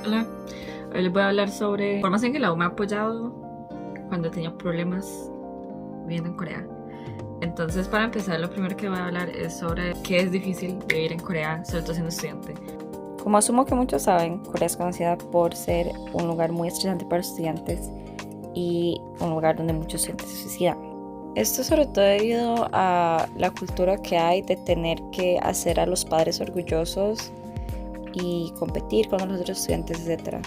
Hola, hoy les voy a hablar sobre formas en que la U me ha apoyado cuando he tenido problemas viviendo en Corea. Entonces, para empezar, lo primero que voy a hablar es sobre qué es difícil vivir en Corea, sobre todo siendo estudiante. Como asumo que muchos saben, Corea es conocida por ser un lugar muy estresante para estudiantes y un lugar donde muchos estudiantes se suicidan. Esto sobre todo debido a la cultura que hay de tener que hacer a los padres orgullosos y competir con los otros estudiantes, etc.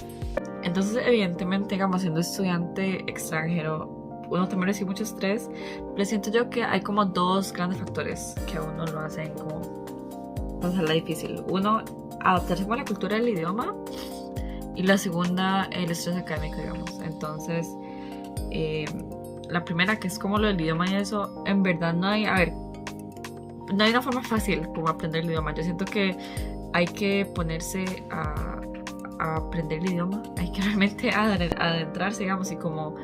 Entonces, evidentemente, digamos, siendo estudiante extranjero, uno también recibe mucho estrés, pero siento yo que hay como dos grandes factores que a uno lo hacen como pasarla difícil. Uno, adaptarse a la cultura del idioma, y la segunda, el estrés académico, digamos. Entonces, la primera, que es como lo del idioma y eso, en verdad no hay una forma fácil como aprender el idioma. Yo siento que hay que ponerse a aprender el idioma, hay que realmente adentrarse, digamos, y como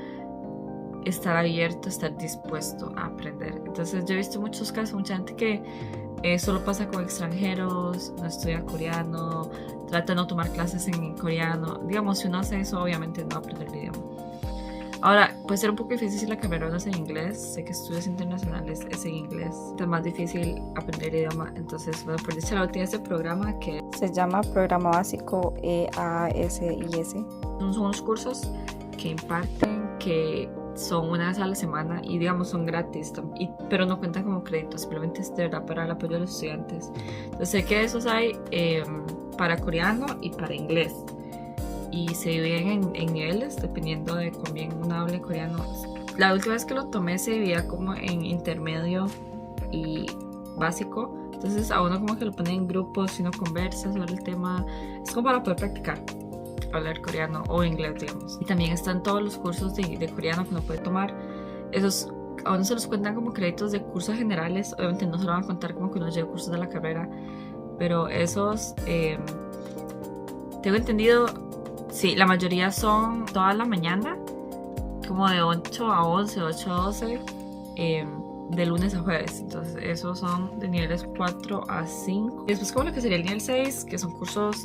estar abierto, estar dispuesto a aprender. Entonces yo he visto muchos casos, mucha gente que solo pasa con extranjeros, no estudia coreano, trata de no tomar clases en coreano. Digamos, si uno hace eso, obviamente no va a aprender el idioma. Ahora, puede ser un poco difícil si la carrera no es en inglés. Sé que estudios internacionales es en inglés. Es más difícil aprender el idioma. Entonces, bueno, por dicha la tiene este programa que se llama Programa Básico EASIS. Son unos cursos que imparten, que son una vez a la semana y digamos son gratis, pero no cuentan como créditos, simplemente es de verdad para el apoyo de los estudiantes. Entonces sé que esos hay para coreano y para inglés. Y se dividen en niveles dependiendo de cuán bien uno hable coreano. La última vez que lo tomé se dividía como en intermedio y básico. Entonces a uno como que lo ponen en grupos y uno conversa sobre el tema. Es como para poder practicar hablar coreano o inglés, digamos. Y también están todos los cursos de coreano que uno puede tomar. Esos a uno se los cuentan como créditos de cursos generales. Obviamente no se lo van a contar como que uno lleva cursos de la carrera, pero esos tengo entendido. Sí, la mayoría son toda la mañana, como de 8 a 11, 8 a 12, de lunes a jueves. Entonces, esos son de niveles 4 a 5. Y después, como lo que sería el nivel 6, que son cursos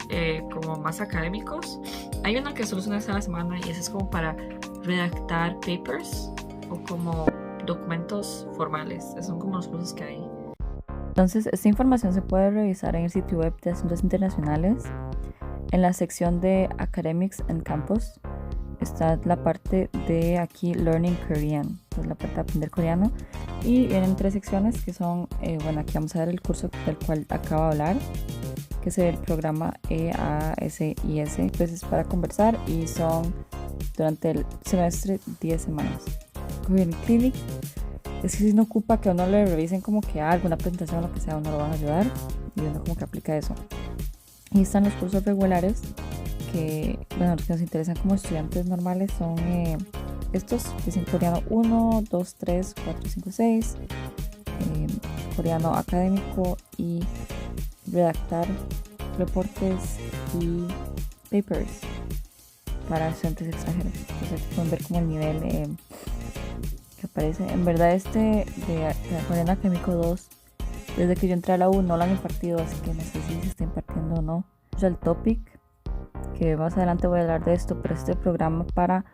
como más académicos. Hay uno que solo es una vez a la semana y ese es como para redactar papers o como documentos formales. Esos son como los cursos que hay. Entonces, esta información se puede revisar en el sitio web de Asuntos Internacionales. En la sección de Academics and Campus está la parte de aquí Learning Korean, es la parte de aprender coreano, y vienen 3 secciones que son, bueno, aquí vamos a ver el curso del cual acabo de hablar, que es el programa EASIS, pues es para conversar y son durante el semestre 10 semanas. Korean Clinic es que si no ocupa que uno le revisen como que alguna presentación o lo que sea, uno lo van a ayudar y uno como que aplica eso. Y están los cursos regulares que, bueno, los que nos interesan como estudiantes normales son estos, que son coreano 1, 2, 3, 4, 5, 6, coreano académico y redactar reportes y papers para estudiantes extranjeros. Entonces aquí pueden ver como el nivel que aparece. En verdad de coreano académico 2, desde que yo entré a la U no lo han impartido, así que no sé si se está impartiendo o no. O sea, el topic, que más adelante voy a hablar de esto, pero este programa para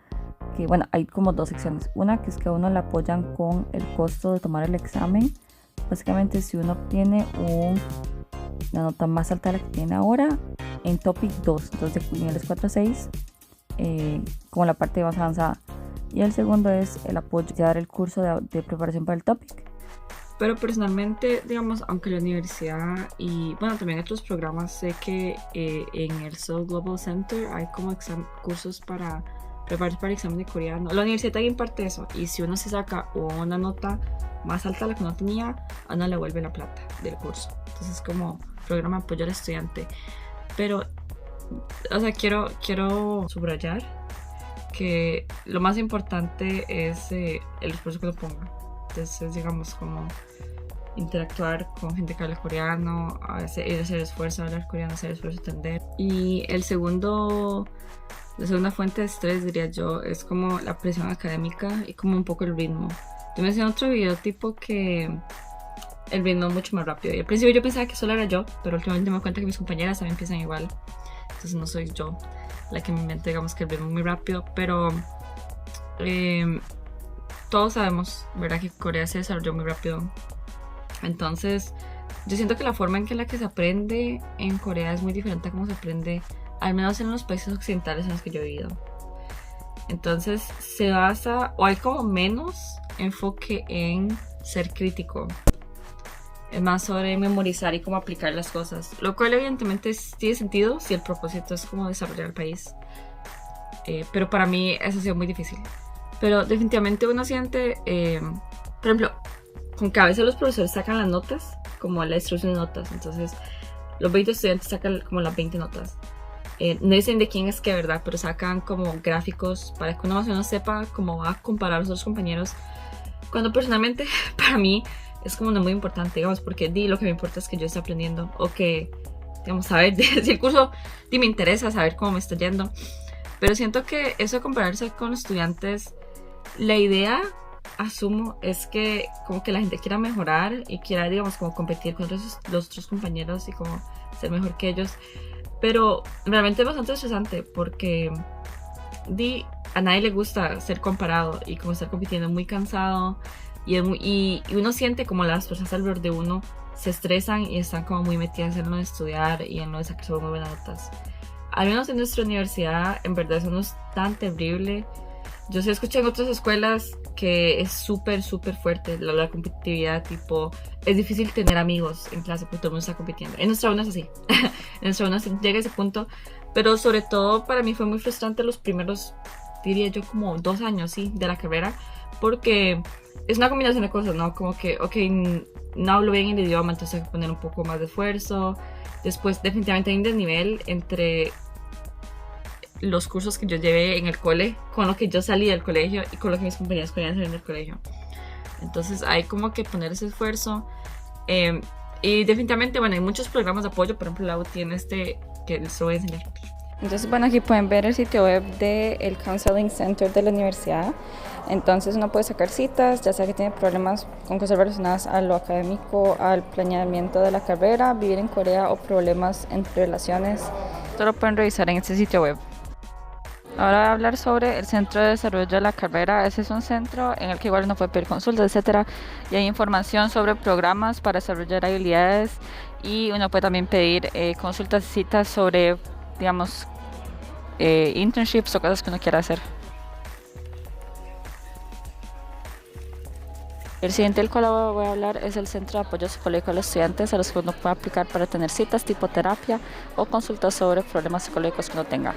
que, bueno, hay como 2 secciones. Una que es que a uno le apoyan con el costo de tomar el examen. Básicamente, si uno obtiene una nota más alta de la que tiene ahora, en topic 2, entonces de niveles 4 a 6, como la parte más avanzada. Y el segundo es el apoyo de dar el curso de preparación para el topic. Pero personalmente, digamos, aunque la universidad y, bueno, también otros programas, sé que en el Seoul Global Center hay como cursos para prepararse para el examen de coreano. La universidad también imparte eso, y si uno se saca una nota más alta de la que uno tenía, a uno le vuelve la plata del curso. Entonces es como programa de apoyo al estudiante. Pero, o sea, quiero subrayar que lo más importante es el esfuerzo que uno ponga. Entonces, digamos, como interactuar con gente que habla coreano, hacer esfuerzo a hablar coreano, hacer esfuerzo a entender. Y la segunda fuente de estrés, diría yo, es como la presión académica y como un poco el ritmo. Yo me hacía otro video tipo que el ritmo es mucho más rápido. Y al principio yo pensaba que solo era yo, pero últimamente me doy cuenta que mis compañeras también piensan igual. entonces no soy yo la que me inventa, digamos, que el ritmo muy rápido, pero todos sabemos, ¿verdad?, que Corea se desarrolló muy rápido. Entonces yo siento que la forma en que la que se aprende en Corea es muy diferente a cómo se aprende, al menos en los países occidentales en los que yo he vivido. Entonces se basa, o hay como menos enfoque en ser crítico, es más sobre memorizar y cómo aplicar las cosas, lo cual evidentemente tiene sentido si el propósito es como desarrollar el país, pero para mí eso ha sido muy difícil. Pero definitivamente uno siente, por ejemplo, con que a veces los profesores sacan las notas, como la distribución de notas, entonces los 20 estudiantes sacan como las 20 notas. No dicen de quién es qué, ¿verdad? Pero sacan como gráficos para que uno más o menos sepa cómo va a comparar a los otros compañeros. Cuando personalmente, para mí, es como no muy importante, digamos, porque lo que me importa es que yo esté aprendiendo, o que, digamos, saber si el curso me interesa, saber cómo me está yendo. Pero siento que eso de compararse con los estudiantes, la idea, asumo, es que como que la gente quiera mejorar y quiera, digamos, como competir con los otros compañeros y como ser mejor que ellos. Pero realmente es bastante estresante porque a nadie le gusta ser comparado y como estar compitiendo, muy cansado, y uno siente como las personas alrededor de uno se estresan y están como muy metidas en lo de estudiar y en lo de sacar muy buenas notas. Al menos en nuestra universidad, en verdad eso no es tan terrible. Yo sí escuché en otras escuelas que es súper fuerte la competitividad, tipo, es difícil tener amigos en clase porque todo el mundo está compitiendo. En nuestra una es así, en nuestra una llega a ese punto, pero sobre todo para mí fue muy frustrante los primeros, diría yo, como 2 años, sí, de la carrera, porque es una combinación de cosas, ¿no? Como que, ok, no hablo bien el idioma, entonces hay que poner un poco más de esfuerzo. Después definitivamente hay un desnivel entre los cursos que yo llevé en el cole, con lo que yo salí del colegio y con lo que mis compañeros podían salir del colegio. Entonces hay como que poner ese esfuerzo. Y definitivamente, bueno, hay muchos programas de apoyo. Por ejemplo, la U tiene que les voy a enseñar. Entonces, bueno, aquí pueden ver el sitio web del Counseling Center de la universidad. Entonces uno puede sacar citas, ya sea que tiene problemas con cosas relacionadas a lo académico, al planeamiento de la carrera, vivir en Corea o problemas entre relaciones. Todo lo pueden revisar en este sitio web. Ahora voy a hablar sobre el Centro de Desarrollo de la Carrera. Ese es un centro en el que igual uno puede pedir consultas, etcétera, y hay información sobre programas para desarrollar habilidades, y uno puede también pedir consultas y citas sobre, digamos, internships o cosas que uno quiera hacer. El siguiente del cual voy a hablar es el Centro de Apoyo Psicológico a los Estudiantes, a los que uno puede aplicar para tener citas tipo terapia o consultas sobre problemas psicológicos que uno tenga.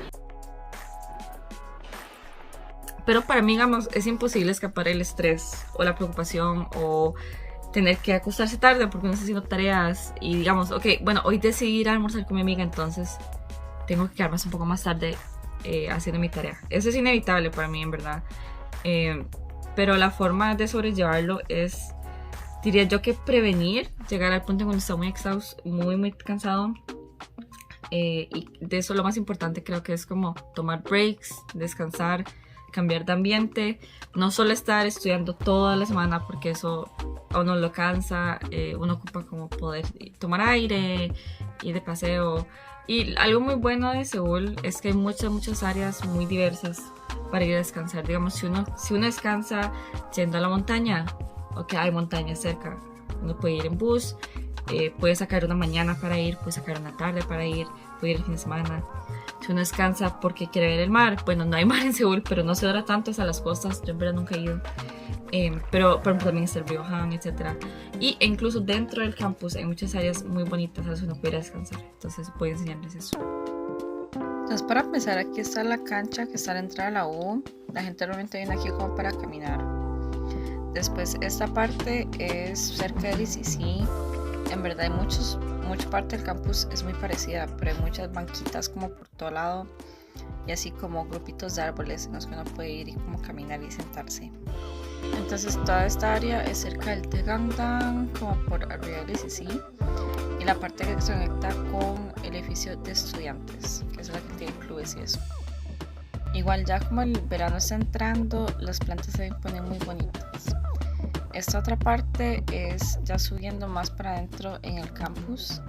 Pero para mí, digamos, es imposible escapar el estrés o la preocupación o tener que acostarse tarde porque no estoy haciendo tareas y digamos, ok, bueno, hoy decidí ir a almorzar con mi amiga, entonces tengo que quedarme un poco más tarde haciendo mi tarea. Eso es inevitable para mí, en verdad. Pero la forma de sobrellevarlo es, diría yo, que prevenir llegar al punto en donde está muy exhausto, muy cansado. Y de eso lo más importante creo que es como tomar breaks, descansar, cambiar de ambiente, no solo estar estudiando toda la semana porque eso a uno lo cansa. Uno ocupa como poder tomar aire, ir de paseo. Y algo muy bueno de Seúl es que hay muchas áreas muy diversas para ir a descansar. Digamos, si uno descansa yendo a la montaña, ok, hay montañas cerca, uno puede ir en bus, puede sacar una mañana para ir, puede sacar una tarde para ir, puede ir el fin de semana. Si uno descansa porque quiere ver el mar, bueno, no hay mar en Seúl, pero no se dura tanto hasta las costas, yo en verdad nunca he ido. Pero por ejemplo también está el río Han, etc. E incluso dentro del campus hay muchas áreas muy bonitas a las que uno puede ir a descansar. Entonces voy a enseñarles eso. Entonces, para empezar, aquí está la cancha que está a la entrada de la U. La gente realmente viene aquí como para caminar. Después esta parte es cerca del ICC. En verdad hay mucha parte del campus es muy parecida, pero hay muchas banquitas como por todo lado y así como grupitos de árboles en los que uno puede ir y como caminar y sentarse. Entonces toda esta área es cerca del Taegangdang, como por arriba del ICC, y la parte que se conecta con el edificio de estudiantes, que es la que tiene clubes y eso. Igual ya como el verano está entrando, las plantas se ponen muy bonitas. Esta otra parte es ya subiendo más para adentro en el campus,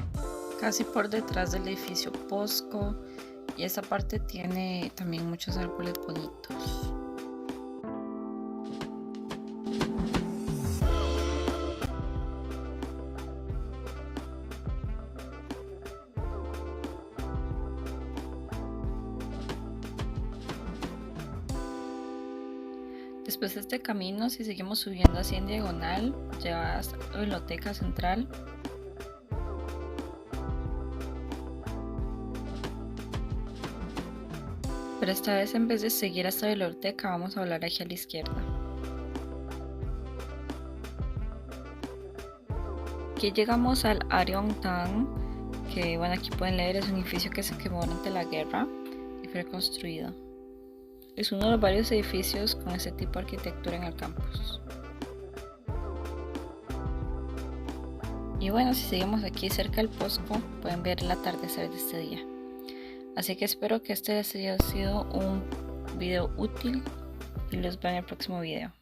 casi por detrás del edificio POSCO, Y esta parte tiene también muchos árboles bonitos. Después de este camino, si seguimos subiendo así en diagonal, lleva hasta la biblioteca central. Pero esta vez, en vez de seguir hasta la biblioteca, vamos a volar aquí a la izquierda. Aquí llegamos al Aryongdang, que bueno, aquí pueden leer, es un edificio que se quemó durante la guerra y fue reconstruido. Es uno de los varios edificios con este tipo de arquitectura en el campus. Y bueno, si seguimos aquí cerca del Posco, pueden ver el atardecer de este día. Así que espero que este haya sido un video útil y los veo en el próximo video.